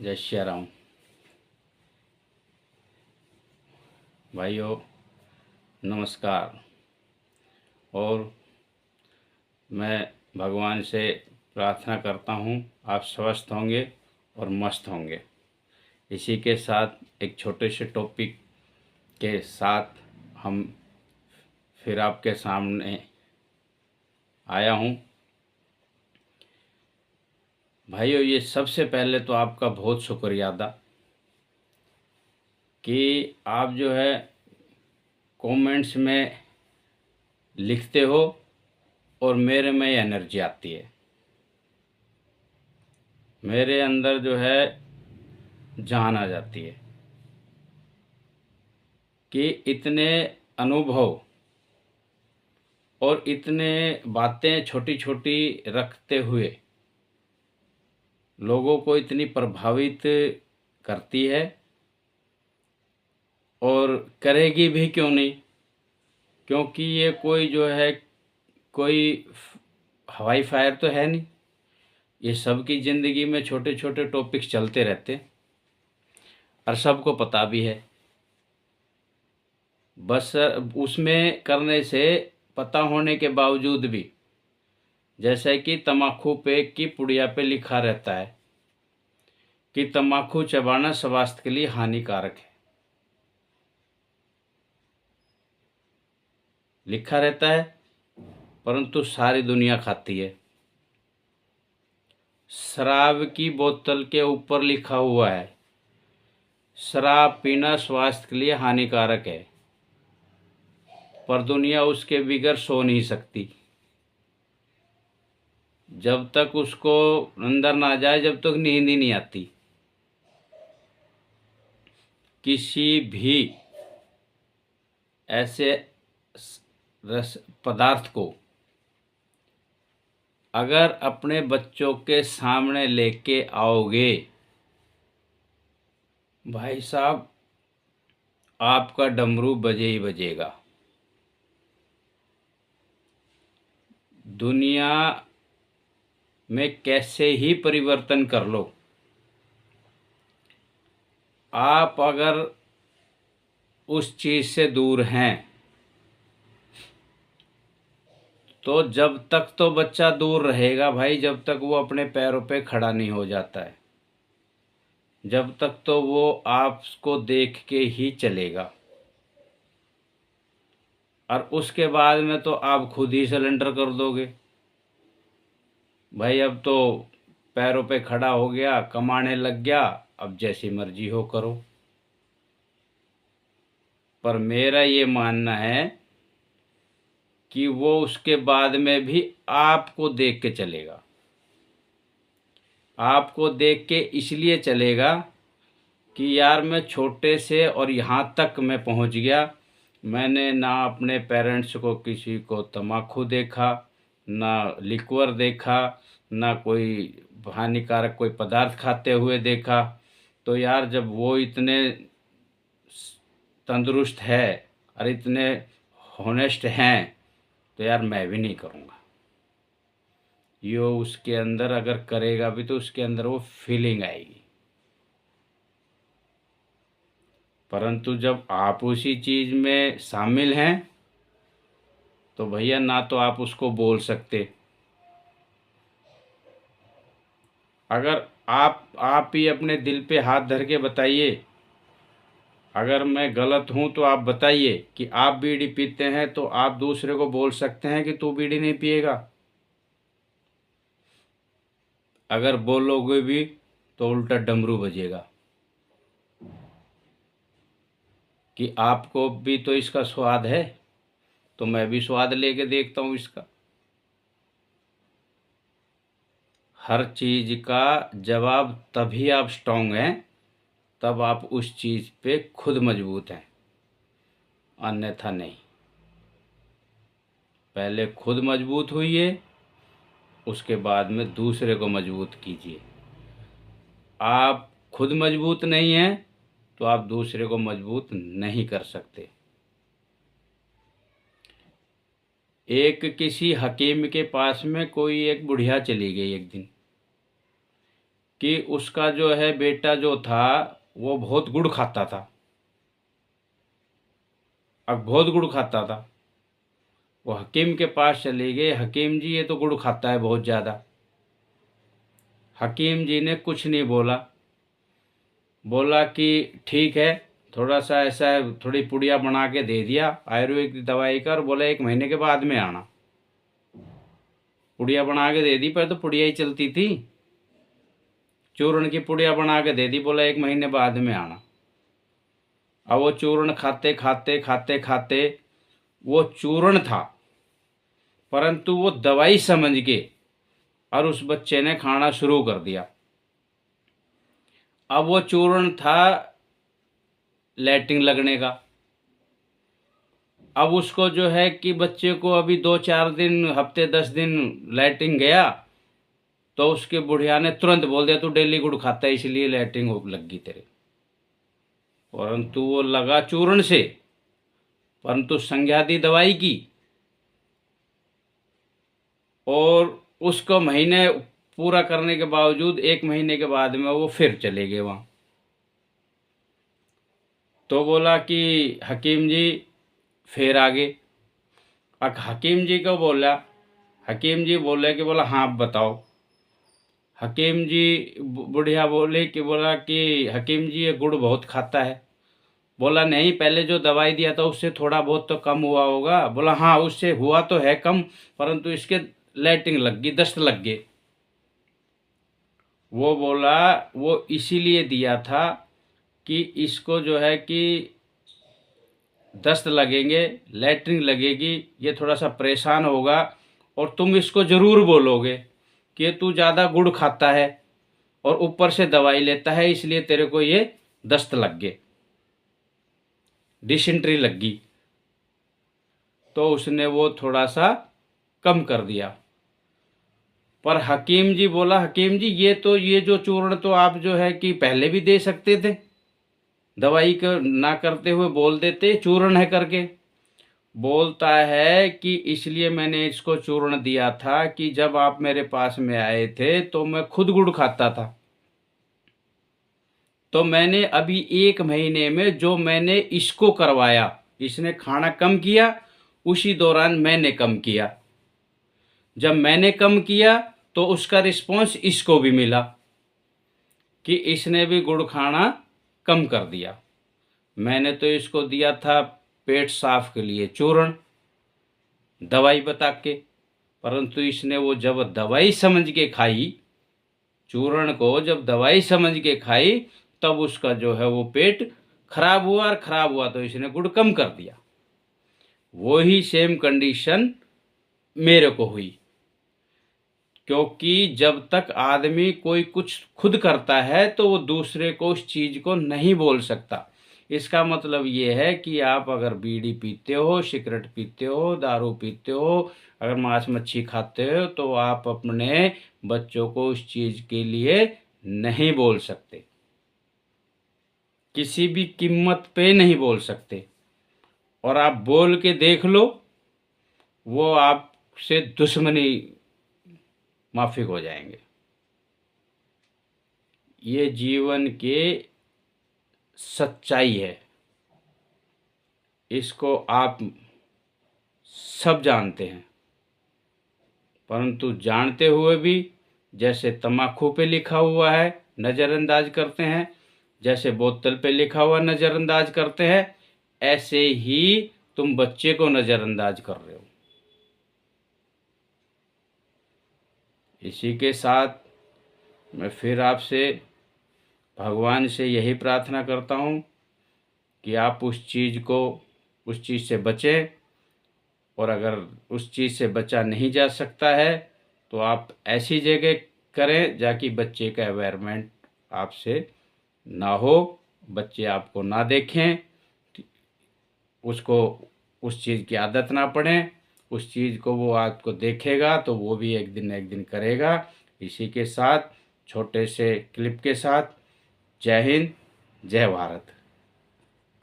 जय श्री राम। भाइयों नमस्कार। और मैं भगवान से प्रार्थना करता हूँ आप स्वस्थ होंगे और मस्त होंगे। इसी के साथ एक छोटे से टॉपिक के साथ हम फिर आपके सामने आया हूँ। भाइयों, ये सबसे पहले तो आपका बहुत शुक्रिया अदा कि आप जो है कमेंट्स में लिखते हो और मेरे में एनर्जी आती है। मेरे अंदर जो है जान आ जाती है कि इतने अनुभव और इतने बातें छोटी छोटी रखते हुए लोगों को इतनी प्रभावित करती है, और करेगी भी क्यों नहीं, क्योंकि ये कोई जो है कोई हवाई फायर तो है नहीं। ये सबकी ज़िंदगी में छोटे छोटे टॉपिक्स चलते रहते और सबको पता भी है। बस उसमें करने से पता होने के बावजूद भी, जैसे कि तम्बाकू पे की पुड़िया पे लिखा रहता है कि तम्बाकू चबाना स्वास्थ्य के लिए हानिकारक है, लिखा रहता है, परंतु सारी दुनिया खाती है। शराब की बोतल के ऊपर लिखा हुआ है शराब पीना स्वास्थ्य के लिए हानिकारक है, पर दुनिया उसके बगैर सो नहीं सकती। जब तक उसको अंदर ना जाए जब तक नींद ही नहीं आती। किसी भी ऐसे रस पदार्थ को अगर अपने बच्चों के सामने लेके आओगे, भाई साहब आपका डमरू बजे ही बजेगा। दुनिया में कैसे ही परिवर्तन कर लो, आप अगर उस चीज़ से दूर हैं तो जब तक तो बच्चा दूर रहेगा भाई, जब तक वो अपने पैरों पे खड़ा नहीं हो जाता है, जब तक तो वो आपको देख के ही चलेगा। और उसके बाद में तो आप खुद ही सरेंडर कर दोगे। भाई अब तो पैरों पे खड़ा हो गया, कमाने लग गया, अब जैसी मर्जी हो करो। पर मेरा ये मानना है कि वो उसके बाद में भी आपको देख के चलेगा। आपको देख के इसलिए चलेगा कि यार मैं छोटे से और यहाँ तक मैं पहुँच गया, मैंने ना अपने पेरेंट्स को किसी को तम्बाकू देखा, ना लिक्वर देखा, ना कोई हानिकारक कोई पदार्थ खाते हुए देखा। तो यार जब वो इतने तंदुरुस्त है और इतने हॉनेस्ट हैं तो यार मैं भी नहीं करूँगा। यो उसके अंदर अगर करेगा भी तो उसके अंदर वो फीलिंग आएगी। परंतु जब आप उसी चीज़ में शामिल हैं तो भैया ना तो आप उसको बोल सकते। अगर आप ही अपने दिल पे हाथ धर के बताइए, अगर मैं गलत हूँ तो आप बताइए कि आप बीड़ी पीते हैं, तो आप दूसरे को बोल सकते हैं कि तू बीड़ी नहीं पिएगा? अगर बोलोगे भी तो उल्टा डमरू बजेगा कि आपको भी तो इसका स्वाद है, तो मैं भी स्वाद लेके देखता हूँ इसका। हर चीज़ का जवाब तभी आप स्ट्रांग हैं तब आप उस चीज़ पे खुद मजबूत हैं, अन्यथा नहीं। पहले खुद मजबूत होइए, उसके बाद में दूसरे को मजबूत कीजिए। आप खुद मजबूत नहीं हैं तो आप दूसरे को मजबूत नहीं कर सकते। एक किसी हकीम के पास में कोई एक बुढ़िया चली गई एक दिन कि उसका जो है बेटा जो था वो बहुत गुड़ खाता था। अब बहुत गुड़ खाता था, वो हकीम के पास चले गए। हकीम जी ये तो गुड़ खाता है बहुत ज़्यादा। हकीम जी ने कुछ नहीं बोला, बोला कि ठीक है, थोड़ा सा ऐसा है, थोड़ी पुड़िया बना के दे दिया आयुर्वेदिक दवाई का, और बोला 1 महीने के बाद में आना। पुड़िया बना के दे दी, पर तो पुड़िया ही चलती थी, चूर्ण की पुड़िया बना के दे दी, बोला 1 महीने बाद में आना। अब वो चूर्ण खाते खाते खाते खाते, वो चूर्ण था परंतु वो दवाई समझ के, और उस बच्चे ने खाना शुरू कर दिया। अब वो चूर्ण था लैट्रिन लगने का। अब उसको जो है कि बच्चे को अभी 2-4 दिन, हफ्ते 10 दिन लैट्रिन गया, तो उसके बुढ़िया ने तुरंत बोल दिया तू डेली गुड़ खाता है इसलिए लैट्रिन हो लग गई तेरे। परंतु वो लगा चूर्ण से, परंतु संज्ञा दी दवाई की, और उसको महीने पूरा करने के बावजूद 1 महीने के बाद में वो फिर चले गए वहाँ। तो बोला कि हकीम जी फिर आगे। अब हकीम जी को बोला, हकीम जी बोले कि बोला हाँ आप बताओ। हकीम जी बुढ़िया बोले कि बोला कि हकीम जी ये गुड़ बहुत खाता है। बोला नहीं, पहले जो दवाई दिया था उससे थोड़ा बहुत तो कम हुआ होगा। बोला हाँ उससे हुआ तो है कम, परंतु इसके लैट्रिन लग गई, दस्त लग गए। वो बोला वो इसीलिए दिया था कि इसको जो है कि दस्त लगेंगे, लैट्रिन लगेगी, ये थोड़ा सा परेशान होगा, और तुम इसको ज़रूर बोलोगे कि तू ज़्यादा गुड़ खाता है और ऊपर से दवाई लेता है, इसलिए तेरे को ये दस्त लग गए, डिसेंट्री लग गई। तो उसने वो थोड़ा सा कम कर दिया। पर हकीम जी बोला, हकीम जी ये जो चूर्ण तो आप जो है कि पहले भी दे सकते थे, दवाई को ना करते हुए बोल देते चूर्ण है करके। बोलता है कि इसलिए मैंने इसको चूर्ण दिया था कि जब आप मेरे पास में आए थे तो मैं खुद गुड़ खाता था, तो मैंने अभी 1 महीने में जो मैंने इसको करवाया, इसने खाना कम किया, उसी दौरान मैंने कम किया। जब मैंने कम किया तो उसका रिस्पॉन्स इसको भी मिला कि इसने भी गुड़ खाना कम कर दिया। मैंने तो इसको दिया था पेट साफ के लिए चूर्ण, दवाई बता के, परंतु इसने वो जब दवाई समझ के खाई, चूर्ण को जब दवाई समझ के खाई, तब उसका जो है वो पेट खराब हुआ, और खराब हुआ तो इसने गुड़ कम कर दिया। वही सेम कंडीशन मेरे को हुई, क्योंकि जब तक आदमी कोई कुछ खुद करता है तो वो दूसरे को उस चीज़ को नहीं बोल सकता। इसका मतलब ये है कि आप अगर बीड़ी पीते हो, सिगरेट पीते हो, दारू पीते हो, अगर मांस मच्छी खाते हो, तो आप अपने बच्चों को उस चीज़ के लिए नहीं बोल सकते, किसी भी कीमत पे नहीं बोल सकते। और आप बोल के देख लो, वो आपसे दुश्मनी माफिक हो जाएंगे। ये जीवन के सच्चाई है, इसको आप सब जानते हैं, परंतु जानते हुए भी जैसे तम्बाकू पे लिखा हुआ है नज़रअंदाज करते हैं, जैसे बोतल पे लिखा हुआ नज़रअंदाज करते हैं, ऐसे ही तुम बच्चे को नज़रअंदाज कर रहे हो। इसी के साथ मैं फिर आपसे भगवान से यही प्रार्थना करता हूँ कि आप उस चीज़ से बचें, और अगर उस चीज़ से बचा नहीं जा सकता है तो आप ऐसी जगह करें जाकि बच्चे का एनवायरनमेंट आपसे ना हो, बच्चे आपको ना देखें, उसको उस चीज़ की आदत ना पड़े, उस चीज़ को वो आपको देखेगा तो वो भी एक दिन करेगा। इसी के साथ छोटे से क्लिप के साथ जय हिंद, जय भारत।